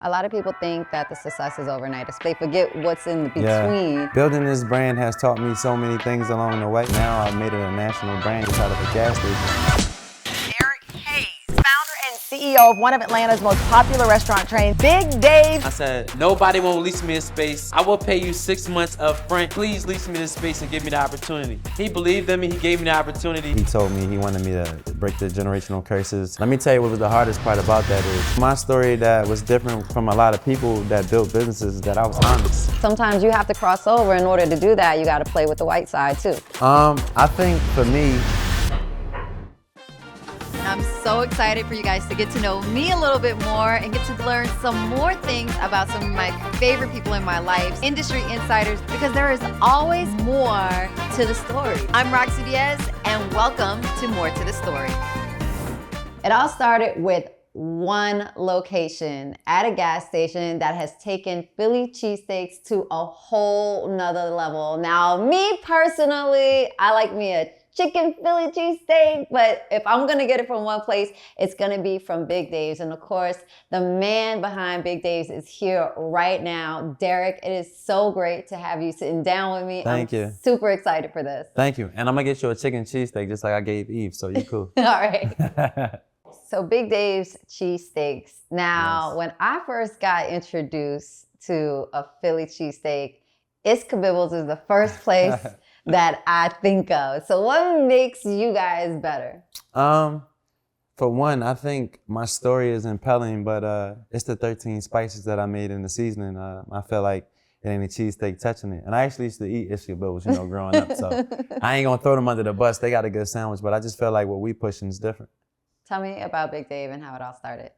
A lot of people think that the success is overnight. They forget what's in the between. Yeah. Building this brand has taught me so many things along the way. Now I've made it a national brand just out of a gas station. Derrick Hayes, founder and CEO of one of Atlanta's most popular restaurant chains, Big Dave's. I said, nobody won't lease me a space. I will pay you 6 months up front. Please lease me this space and give me the opportunity. He believed in me, he gave me the opportunity. He told me he wanted me to break the generational curses. Let me tell you what was the hardest part about that is my story that was different from a lot of people that built businesses is that I was honest. Sometimes you have to cross over. In order to do that, you got to play with the white side too. I think for me, I'm so excited for you guys to get to know me a little bit more and get to learn some more things about some of my favorite people in my life, industry insiders, because there is always more to the story. I'm Rocsi Diaz, and welcome to More to the Story. It all started with one location at a gas station that has taken Philly cheesesteaks to a whole nother level. Now, me personally, I like me a chicken Philly cheesesteak, but if I'm gonna get it from one place, it's gonna be from Big Dave's. And of course, the man behind Big Dave's is here right now. Derrick, it is so great to have you sitting down with me. Thank you. Super excited for this. Thank you. And I'm gonna get you a chicken cheesesteak just like I gave Eve, so you cool. All right. So Big Dave's cheesesteaks. Now, Yes. when I first got introduced to a Philly cheesesteak, It's Kabibbles is the first place that I think of. So what makes you guys better? For one, I think my story is impelling, but it's the 13 spices that I made in the seasoning. I feel like it ain't a cheesesteak touching it. And I actually used to eat Ishkabills, growing up. So I ain't gonna throw them under the bus. They got a good sandwich, but I just feel like what we pushing is different. Tell me about Big Dave and how it all started.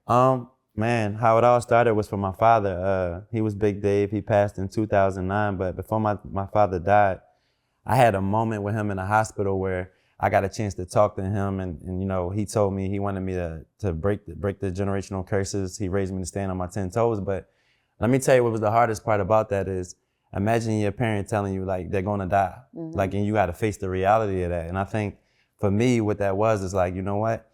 Man, how it all started was from my father. He was Big Dave. He passed in 2009, but before my father died, I had a moment with him in the hospital where I got a chance to talk to him, and he told me he wanted me to break the generational curses. He raised me to stand on my 10 toes. But let me tell you what was the hardest part about that is imagine your parent telling you like they're gonna die, and you got to face the reality of that. And I think for me, what that was is like, you know what?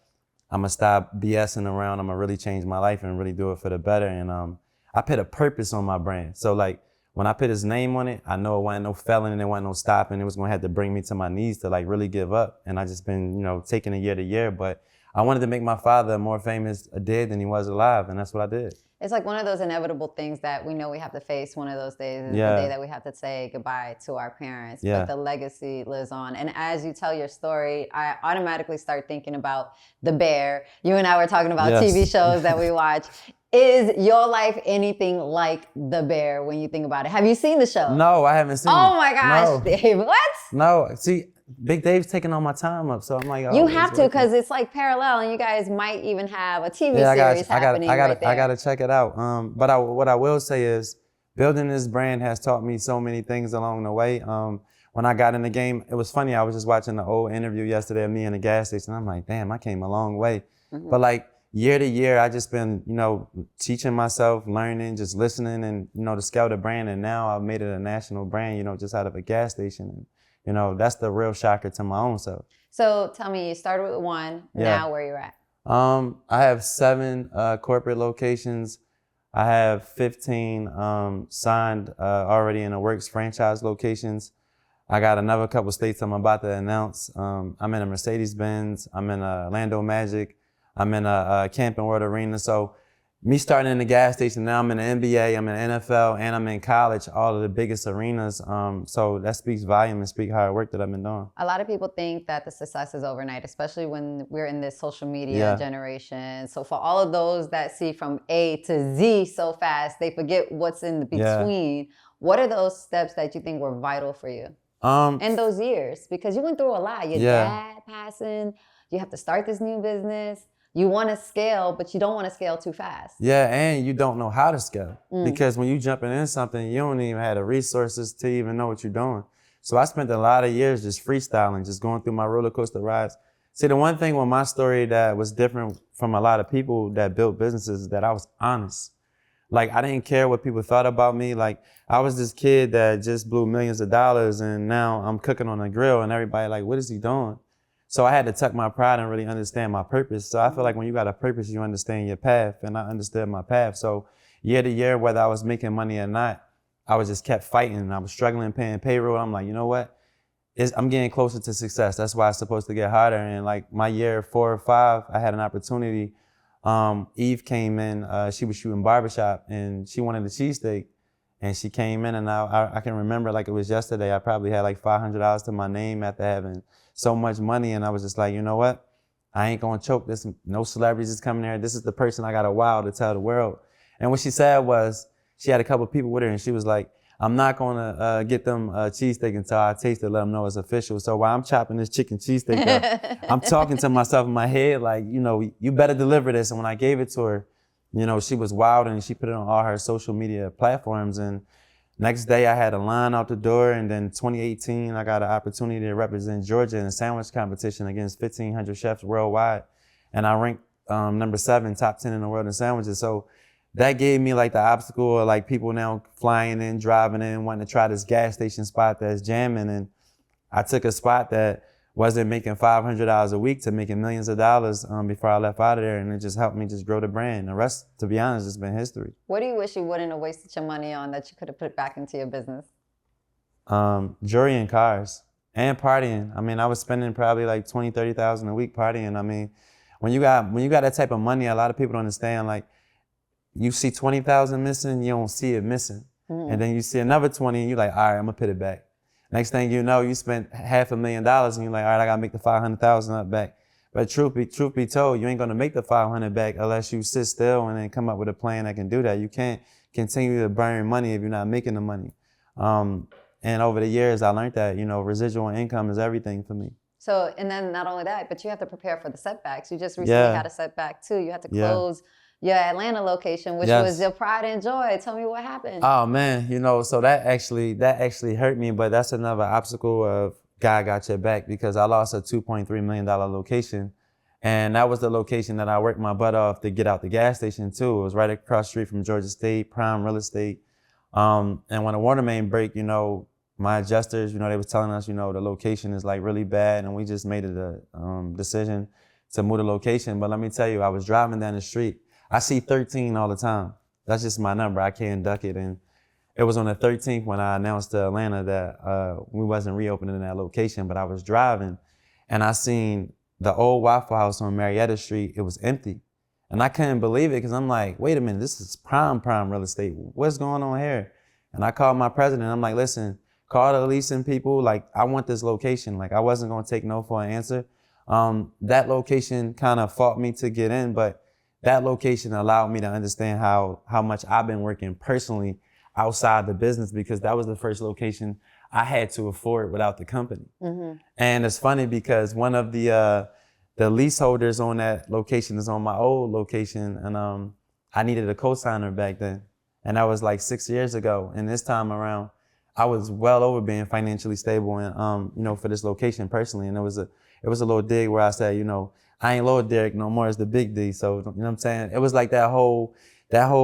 I'm gonna stop BSing around. I'm gonna really change my life and really do it for the better. And I put a purpose on my brand. So like when I put his name on it, I know it wasn't no felon and it wasn't no stopping. It was gonna have to bring me to my knees to like really give up. And I just been, taking it year to year. But I wanted to make my father more famous dead than he was alive, and that's what I did. It's like one of those inevitable things that we know we have to face. One of those days is the day that we have to say goodbye to our parents, but the legacy lives on. And as you tell your story, I automatically start thinking about The Bear. You and I were talking about TV shows that we watch. Is your life anything like The Bear when you think about it? Have you seen the show? No, I haven't seen it. Oh my gosh, No. Dave, what? No, see, Big Dave's taking all my time up, so I'm like, oh, You have to, because it's like parallel, and you guys might even have a TV series happening right there. I gotta check it out. But what I will say is, building this brand has taught me so many things along the way. When I got in the game, it was funny. I was just watching the old interview yesterday of me in the gas station. I'm like, damn, I came a long way. But like year to year, I just been, teaching myself, learning, just listening, and to scale the brand. And now I've made it a national brand, just out of a gas station. And that's the real shocker to my own self. So tell me, you started with one. Now where you're at? I have 7 corporate locations. I have 15 signed already in the works franchise locations. I got another couple states I'm about to announce. I'm in a Mercedes-Benz. I'm in a Orlando Magic. I'm in a Camping World Arena. So me starting in the gas station, now I'm in the NBA, I'm in the NFL, and I'm in college, all of the biggest arenas. So that speaks volume and speaks hard work that I've been doing. A lot of people think that the success is overnight, especially when we're in this social media generation. So for all of those that see from A to Z so fast, they forget what's in the between. What are those steps that you think were vital for you in those years? Because you went through a lot. Your dad passing, you have to start this new business. You want to scale, but you don't want to scale too fast. Yeah, and you don't know how to scale. Because when you jumping in something, you don't even have the resources to even know what you're doing. So I spent a lot of years just freestyling, just going through my roller coaster rides. See, the one thing with my story that was different from a lot of people that built businesses is that I was honest. Like, I didn't care what people thought about me. Like, I was this kid that just blew millions of dollars, and now I'm cooking on a grill, and everybody like, what is he doing? So I had to tuck my pride and really understand my purpose. So I feel like when you got a purpose, you understand your path, and I understood my path. So year to year, whether I was making money or not, I was just kept fighting, and I was struggling paying payroll. I'm like, you know what? I'm getting closer to success. That's why it's supposed to get harder. And like my year 4 or 5, I had an opportunity. Eve came in, she was shooting barbershop, and she wanted a cheesesteak. And she came in, and I can remember like it was yesterday. I probably had like $500 to my name after having so much money. And I was just like, you know what? I ain't gonna choke this. No celebrities is coming here. This is the person I got a wow to tell the world. And what she said was, she had a couple of people with her, and she was like, I'm not gonna get them cheesesteak until I taste it, let them know it's official. So while I'm chopping this chicken cheesesteak up, I'm talking to myself in my head like, you know, you better deliver this. And when I gave it to her, you know, she was wild, and she put it on all her social media platforms. And next day I had a line out the door. And then 2018, I got an opportunity to represent Georgia in a sandwich competition against 1,500 chefs worldwide. And I ranked number 7, top 10 in the world in sandwiches. So that gave me like the obstacle of like people now flying in, driving in, wanting to try this gas station spot that's jamming. And I took a spot that wasn't making $500 a week to making millions of dollars before I left out of there. And it just helped me just grow the brand. The rest, to be honest, has been history. What do you wish you wouldn't have wasted your money on that you could have put back into your business? Jewelry and cars and partying. I mean, I was spending probably like $20,000, $30,000 a week partying. I mean, when you got that type of money, a lot of people don't understand, like, you see 20,000 missing, you don't see it missing. Mm-hmm. And then you see another 20 and you're like, all right, I'm gonna put it back. Next thing you know, you spent $500,000 and you're like, all right, I gotta make the 500,000 up back. But truth be told, you ain't gonna make the 500 back unless you sit still and then come up with a plan that can do that. You can't continue to burn money if you're not making the money. And over the years, I learned that, you know, residual income is everything for me. So, and then not only that, but you have to prepare for the setbacks. You just recently had a setback too. You had to close your Atlanta location, which was your pride and joy. Tell me what happened. Oh man, you know, so that actually hurt me, but that's another obstacle of God got your back, because I lost a $2.3 million location. And that was the location that I worked my butt off to get out the gas station too. It was right across the street from Georgia State, prime real estate. And when the water main break, you know, my adjusters, you know, they was telling us, you know, the location is like really bad, and we just made it a decision to move the location. But let me tell you, I was driving down the street. I see 13 all the time. That's just my number. I can't duck it. And it was on the 13th when I announced to Atlanta that we wasn't reopening that location, but I was driving and I seen the old Waffle House on Marietta Street. It was empty. And I couldn't believe it, because I'm like, wait a minute, this is prime real estate. What's going on here? And I called my president. I'm like, listen, call the leasing people. Like, I want this location. Like, I wasn't going to take no for an answer. That location kind of fought me to get in, but that location allowed me to understand how much I've been working personally outside the business, because that was the first location I had to afford without the company. Mm-hmm. And it's funny because one of the leaseholders on that location is on my old location, and I needed a co-signer back then. And that was like 6 years ago. And this time around, I was well over being financially stable and, you know, for this location personally. And it was a little dig where I said, you know, I ain't Lord Derrick no more, it's the big D. So, you know what I'm saying? It was like that whole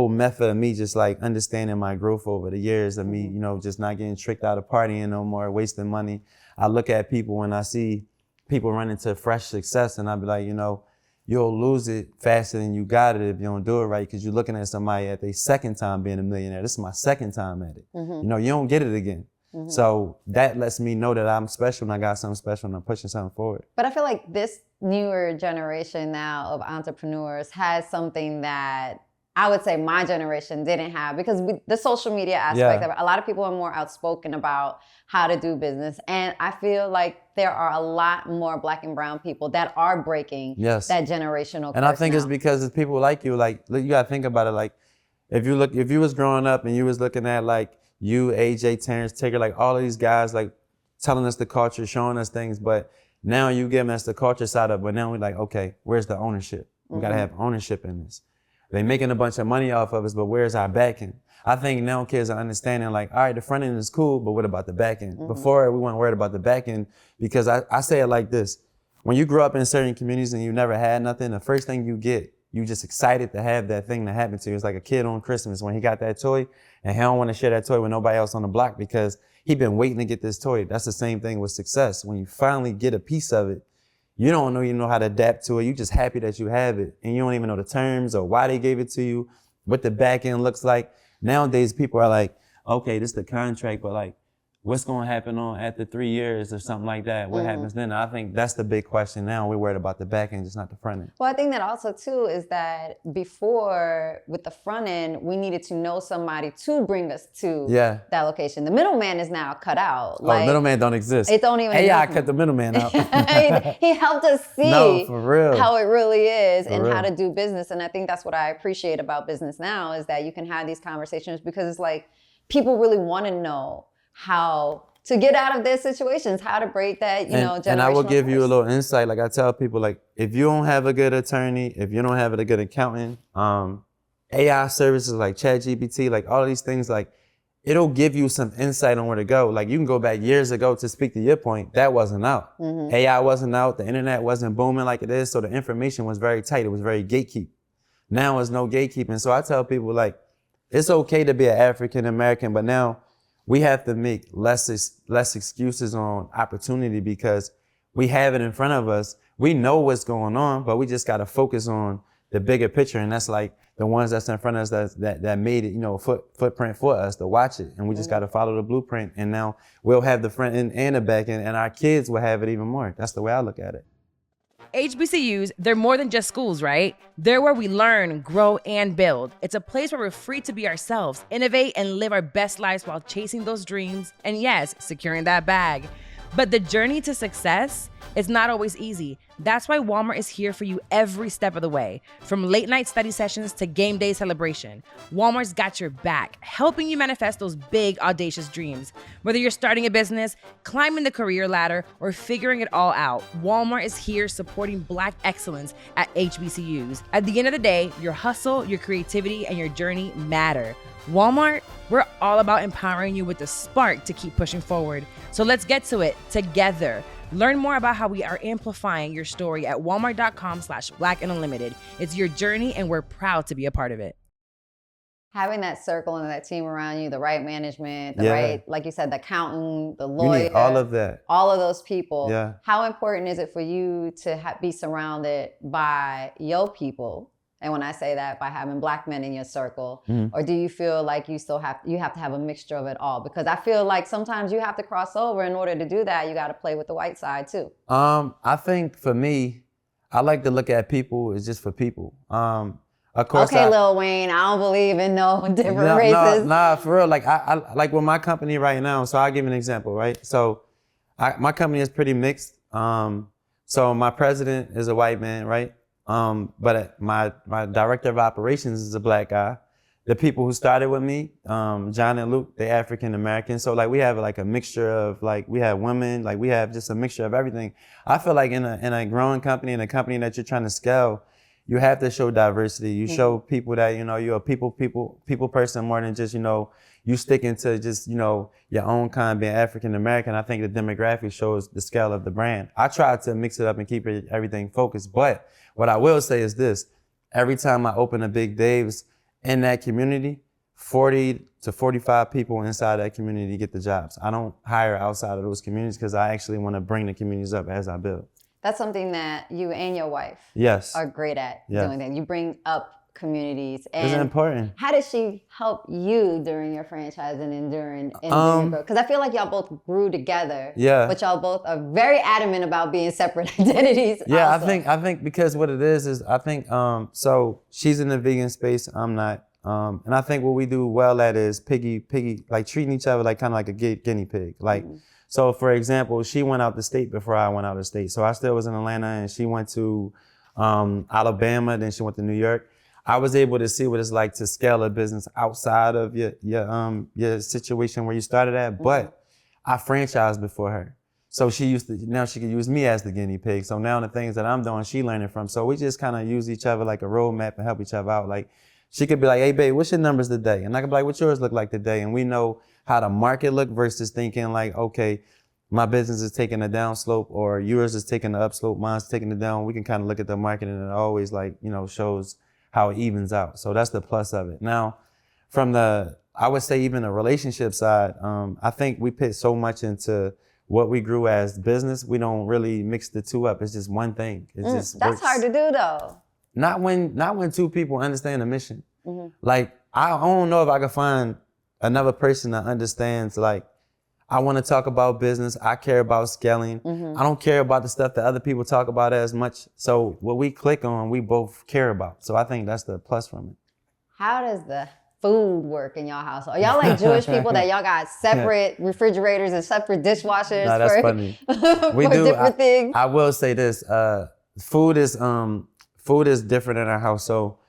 method of me just like understanding my growth over the years of me, you know, just not getting tricked out of partying no more, wasting money. I look at people and I see people run into fresh success, and I be like, you know, you'll lose it faster than you got it if you don't do it right, because you're looking at somebody at their second time being a millionaire. This is my second time at it. Mm-hmm. You know, you don't get it again. Mm-hmm. So that lets me know that I'm special and I got something special and I'm pushing something forward. But I feel like this newer generation now of entrepreneurs has something that I would say my generation didn't have, because the social media aspect of it, a lot of people are more outspoken about how to do business. And I feel like there are a lot more Black and brown people that are breaking that generational curse. And I think it's because it's people like you you gotta think about it. Like, if you was growing up and you was looking at like you, AJ, Terrence, Tigger, like all of these guys like telling us the culture, showing us things, but now you giving us the culture side of it, but now we're like, okay, where's the ownership? We gotta have ownership in this. They making a bunch of money off of us, but where's our back end? I think now kids are understanding like, all right, the front end is cool, but what about the back end? Mm-hmm. Before, we weren't worried about the back end, because I say it like this. When you grow up in certain communities and you never had nothing, the first thing you get, you just excited to have that thing that happened to you. It's like a kid on Christmas when he got that toy and he don't want to share that toy with nobody else on the block because he been waiting to get this toy. That's the same thing with success. When you finally get a piece of it, you don't even know how to adapt to it. You just happy that you have it, and you don't even know the terms or why they gave it to you. what the back end looks like. Nowadays, people are like, okay, this is the contract, but like, what's going to happen on after 3 years or something like that? What happens then? I think that's the big question now. We're worried about the back end, just not the front end. Well, I think that also too is that before with the front end, we needed to know somebody to bring us to that location. The middleman is now cut out. Oh, the middleman don't exist. It don't even AI exist. cut the middleman out. He helped us see for real. how it really is and real. how to do business. And I think that's what I appreciate about business now is that you can have these conversations because it's like people really want to know how to get out of their situations, how to break that, generational And I will give you a curse. little insight. Like I tell people, like if you don't have a good attorney, if you don't have a good accountant, AI services like ChatGPT, like all of these things, like it'll give you some insight on where to go. Like you can go back years ago to speak to your point, that wasn't out. AI wasn't out, the internet wasn't booming like it is, so the information was very tight, it was very gatekeep. Now there's no gatekeeping. So I tell people like, it's okay to be an African American, but now we have to make less excuses on opportunity because we have it in front of us. We know what's going on, but we just got to focus on the bigger picture. And that's like the ones that's in front of us that made it, footprint for us to watch it. And we just got to follow the blueprint. And now we'll have the front end and the back end, and our kids will have it even more. That's the way I look at it. HBCUs, they're more than just schools, right? They're where we learn, grow, and build. It's a place where we're free to be ourselves, innovate, and live our best lives while chasing those dreams, and yes, securing that bag. But the journey to success is not always easy. That's why Walmart is here for you every step of the way. From late night study sessions to game day celebration, Walmart's got your back, helping you manifest those big, audacious dreams. Whether you're starting a business, climbing the career ladder, or figuring it all out, Walmart is here supporting Black excellence at HBCUs. At the end of the day, your hustle, your creativity, and your journey matter. Walmart, we're all about empowering you with the spark to keep pushing forward. So let's get to it together. Learn more about how we are amplifying your story at walmart.com/Black and Unlimited. It's your journey and we're proud to be a part of it. Having that circle and that team around you, the right management, the right, like you said, the accountant, the lawyer. You need all of that. All of those people. Yeah. How important is it for you to be surrounded by your people? And when I say that, by having Black men in your circle, or do you feel like you have to have a mixture of it all? Because I feel like sometimes you have to cross over in order to do that. You got to play with the white side too. I think for me, I like to look at people as just for people. Of course, okay, Lil Wayne, I don't believe in no different races. Nah, for real. Like I like with my company right now. So I'll give you an example, right? So my company is pretty mixed. So my president is a white man, right? But my director of operations is a Black guy. The people who started with me, John and Luke, they're African American. So like we have like a mixture of like, we have women, like we have just a mixture of everything. I feel like in a growing company, in a company that you're trying to scale, you have to show diversity. You show people that, you're a people person more than just, you sticking to just, your own kind, being African American. I think the demographic shows the scale of the brand. I try to mix it up and keep everything focused. But what I will say is this, every time I open a Big Dave's in that community, 40 to 45 people inside that community get the jobs. I don't hire outside of those communities because I actually want to bring the communities up as I build. That's something that you and your wife are great at doing that. You bring up communities. And it's important. How does she help you during your franchising and during your growth? Because I feel like y'all both grew together. Yeah. But y'all both are very adamant about being separate identities. Yeah, also. I think because what it is I think so she's in the vegan space, I'm not. And I think what we do well at is piggy, like treating each other like kind of like a guinea pig. Like, so for example, she went out the state before I went out of state. So I still was in Atlanta and she went to Alabama, then she went to New York. I was able to see what it's like to scale a business outside of your situation where you started at, but I franchised before her. So now she could use me as the guinea pig. So now the things that I'm doing, she learning from. So we just kind of use each other like a roadmap and help each other out. Like she could be like, hey babe, what's your numbers today? And I could be like, what yours look like today? And we know how the market look versus thinking like, okay, my business is taking a down slope or yours is taking the up slope, mine's taking it down. We can kind of look at the market and it always like, shows how it evens out. So that's the plus of it. Now, from I would say even the relationship side, I think we put so much into what we grew as business, we don't really mix the two up. It's just one thing. It just That's works. hard to do though. Not when two people understand the mission. Like, I don't know if I could find another person that understands, like, I want to talk about business. I care about scaling. I don't care about the stuff that other people talk about as much. So what we click on, we both care about. So I think that's the plus from it. How does the food work in y'all household? Are y'all like Jewish people that y'all got separate refrigerators and separate dishwashers No, that's for, funny. for different things? I will say this, food is different in our house. So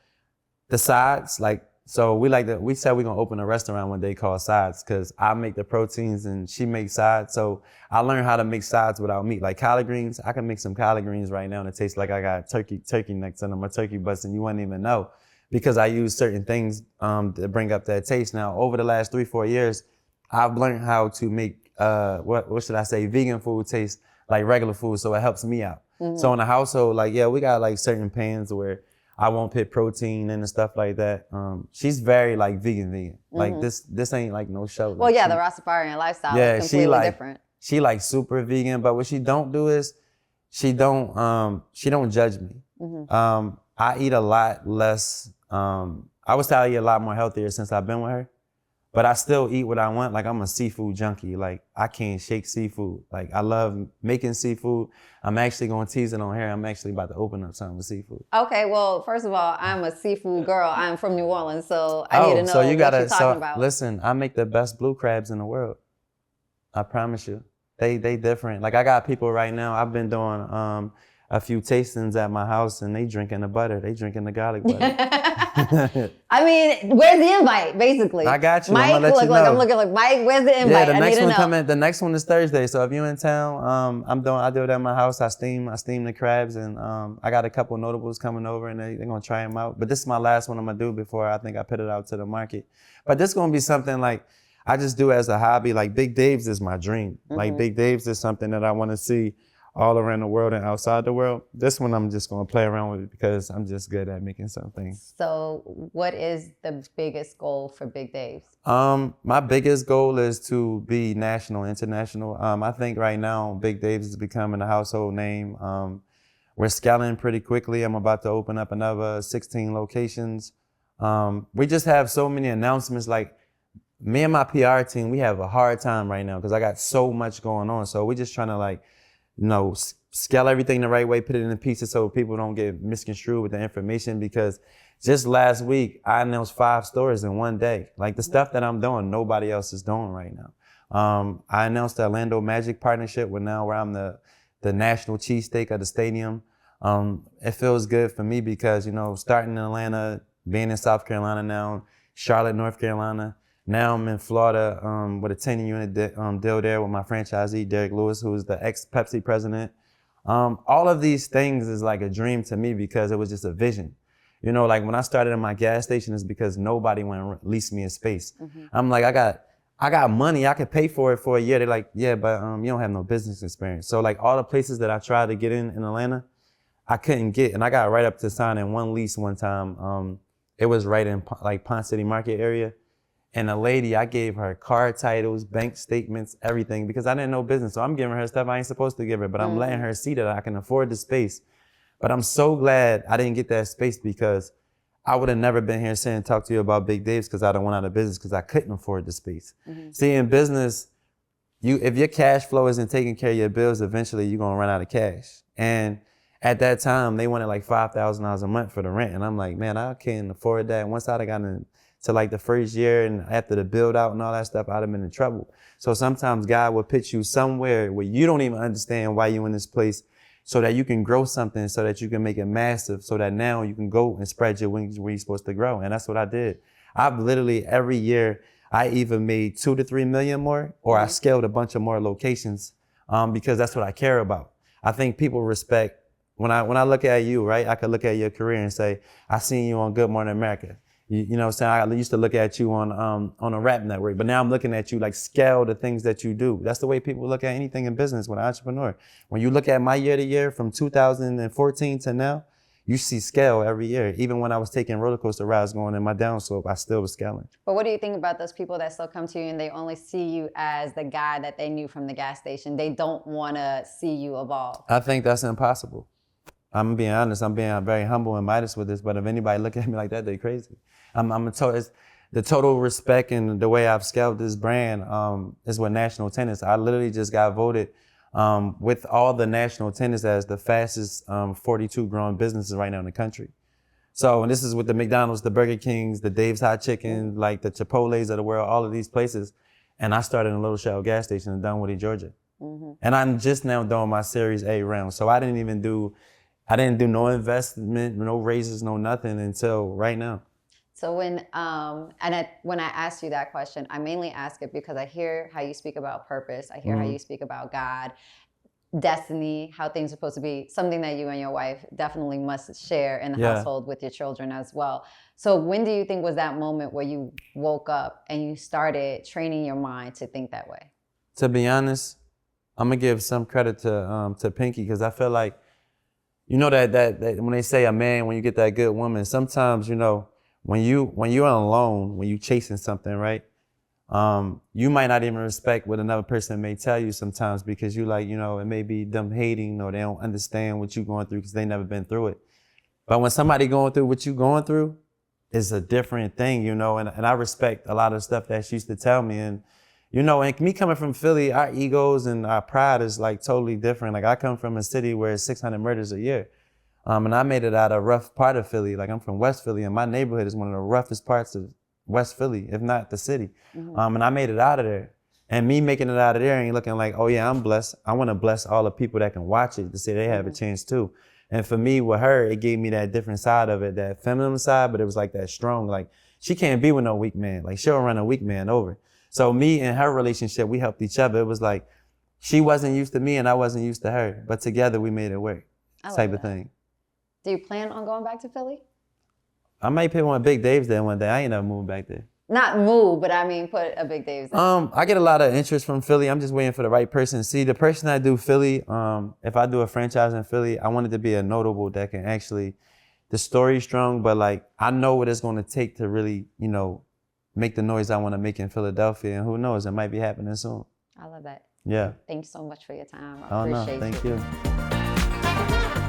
the sides, like, so we said we're gonna open a restaurant one day called Sides, because I make the proteins and she makes sides. So I learned how to make sides without meat. Like collard greens, I can make some collard greens right now and it tastes like I got turkey necks in them, or turkey butts, and you wouldn't even know, because I use certain things to bring up that taste. Now, over the last 3-4 years, I've learned how to make, what should I say, vegan food taste like regular food, so it helps me out. So in the household, like, yeah, we got like certain pans where I won't put protein in and stuff like that. She's very like vegan. Like this ain't like no show. Well, yeah, the Rastafarian lifestyle yeah, is completely she different. She like super vegan, but what she don't do is she don't judge me. I eat a lot less. I would say I eat a lot more healthier since I've been with her, but I still eat what I want. Like, I'm a seafood junkie. Like, I can't shake seafood. Like, I love making seafood. I'm actually going to tease it on here. I'm actually about to open up something with seafood. Okay, well, first of all, I'm a seafood girl. I'm from New Orleans, so I need to know so you what gotta, you're talking about. Listen, I make the best blue crabs in the world. I promise you. They different. Like, I got people right now, I've been doing a few tastings at my house, and they drinking the butter. They drinking the garlic butter. I mean, where's the invite, basically? I got you. Mike, I'm gonna let you know. I'm looking like, Mike, where's the invite? Yeah, I need to know. The next one is Thursday. So if you're in town, I do it at my house. I steam the crabs, and I got a couple notables coming over, and they're gonna try them out. But this is my last one I'm gonna do before I think I put it out to the market. But this is gonna be something like I just do as a hobby. Like, Big Dave's is my dream. Like, Big Dave's is something that I want to see all around the world and outside the world. This one I'm just gonna play around with because I'm just good at making something. So what is the biggest goal for Big Dave's? My biggest goal is to be national, international. I think right now Big Dave's is becoming a household name. We're scaling pretty quickly. I'm about to open up another 16 locations. We just have so many announcements. Like, me and my PR team, we have a hard time right now because I got so much going on. So we're just trying to, like, scale everything the right way, put it in pieces so people don't get misconstrued with the information, because just last week, I announced 5 stores in one day. Like, the stuff that I'm doing, nobody else is doing right now. I announced the Orlando Magic partnership where I'm the national cheesesteak of the stadium. It feels good for me because, starting in Atlanta, being in South Carolina now, Charlotte, North Carolina, now I'm in Florida with a 10-unit deal there with my franchisee, Derrick Lewis, who is the ex-Pepsi president. All of these things is like a dream to me because it was just a vision. Like, when I started in my gas station, it's because nobody went to lease me a space. I'm like, I got money, I could pay for it for a year. They're like, yeah, but you don't have no business experience. So, like, all the places that I tried to get in Atlanta, I couldn't get. And I got right up to signing one lease one time. It was right in like Ponce City Market area. And a lady, I gave her car titles, bank statements, everything, because I didn't know business. So I'm giving her stuff I ain't supposed to give her, but I'm letting her see that I can afford the space. But I'm so glad I didn't get that space, because I would have never been here saying, talk to you about Big Dave's, because I done went out of business because I couldn't afford the space. See, in business, if your cash flow isn't taking care of your bills, eventually you're going to run out of cash. And at that time, they wanted like $5,000 a month for the rent. And I'm like, man, I can't afford that. Once I'd have gotten to like the first year and after the build out and all that stuff, I'd have been in trouble. So sometimes God will pitch you somewhere where you don't even understand why you're in this place, so that you can grow something, so that you can make it massive, so that now you can go and spread your wings where you're supposed to grow. And that's what I did. I've literally every year, I either made 2 to 3 million more, or I scaled a bunch of more locations, because that's what I care about. I think people respect, when I look at you, right, I could look at your career and say, I seen you on Good Morning America. You know what I'm saying? I used to look at you on a rap network, but now I'm looking at you like scale the things that you do. That's the way people look at anything in business with an entrepreneur. When you look at my year to year from 2014 to now, you see scale every year. Even when I was taking roller coaster rides going in my downslope, I still was scaling. But what do you think about those people that still come to you and they only see you as the guy that they knew from the gas station? They don't want to see you evolve. I think that's impossible. I'm being honest. I'm being very humble and modest with this. But if anybody look at me like that, they crazy. It's the total respect and the way I've scaled this brand is with national tennis. I literally just got voted with all the national tennis as the fastest 42 growing businesses right now in the country. So, and this is with the McDonald's, the Burger Kings, the Dave's Hot Chicken, like the Chipotle's of the world, all of these places. And I started in a little Shell gas station in Dunwoody, Georgia. And I'm just now doing my Series A round. So I didn't do no investment, no raises, no nothing until right now. So when I asked you that question, I mainly ask it because I hear how you speak about purpose. I hear how you speak about God, destiny, how things are supposed to be, something that you and your wife definitely must share in the household with your children as well. So when do you think was that moment where you woke up and you started training your mind to think that way? To be honest, I'm gonna give some credit to Pinky, because I feel like, you know, that when they say a man, when you get that good woman, sometimes, you know, when you're alone, when you chasing something, right? You might not even respect what another person may tell you sometimes, because you like, you know, it may be them hating or they don't understand what you're going through because they never been through it. But when somebody going through what you're going through, it's a different thing, you know, and I respect a lot of stuff that she used to tell me. And, you know, and me coming from Philly, our egos and our pride is like totally different. Like I come from a city where it's 600 murders a year. And I made it out of a rough part of Philly. Like I'm from West Philly, and my neighborhood is one of the roughest parts of West Philly, if not the city. And I made it out of there. And me making it out of there ain't looking like, oh yeah, I'm blessed. I want to bless all the people that can watch it to say they have a chance too. And for me, with her, it gave me that different side of it, that feminine side, but it was like that strong, like she can't be with no weak man. Like she'll run a weak man over. So me and her relationship, we helped each other. It was like, she wasn't used to me and I wasn't used to her, but together we made it work, type of thing. Do you plan on going back to Philly? I might put one of Big Dave's there one day. I ain't never moving back there. Not move, but I mean put a Big Dave's there. I get a lot of interest from Philly. I'm just waiting for the right person. See, the person I do Philly, if I do a franchise in Philly, I want it to be a notable that can actually, the story's strong, but like I know what it's going to take to really, you know, make the noise I want to make in Philadelphia. And who knows, it might be happening soon. I love that. Yeah. Thank you so much for your time. I Oh, no, appreciate thank you. you.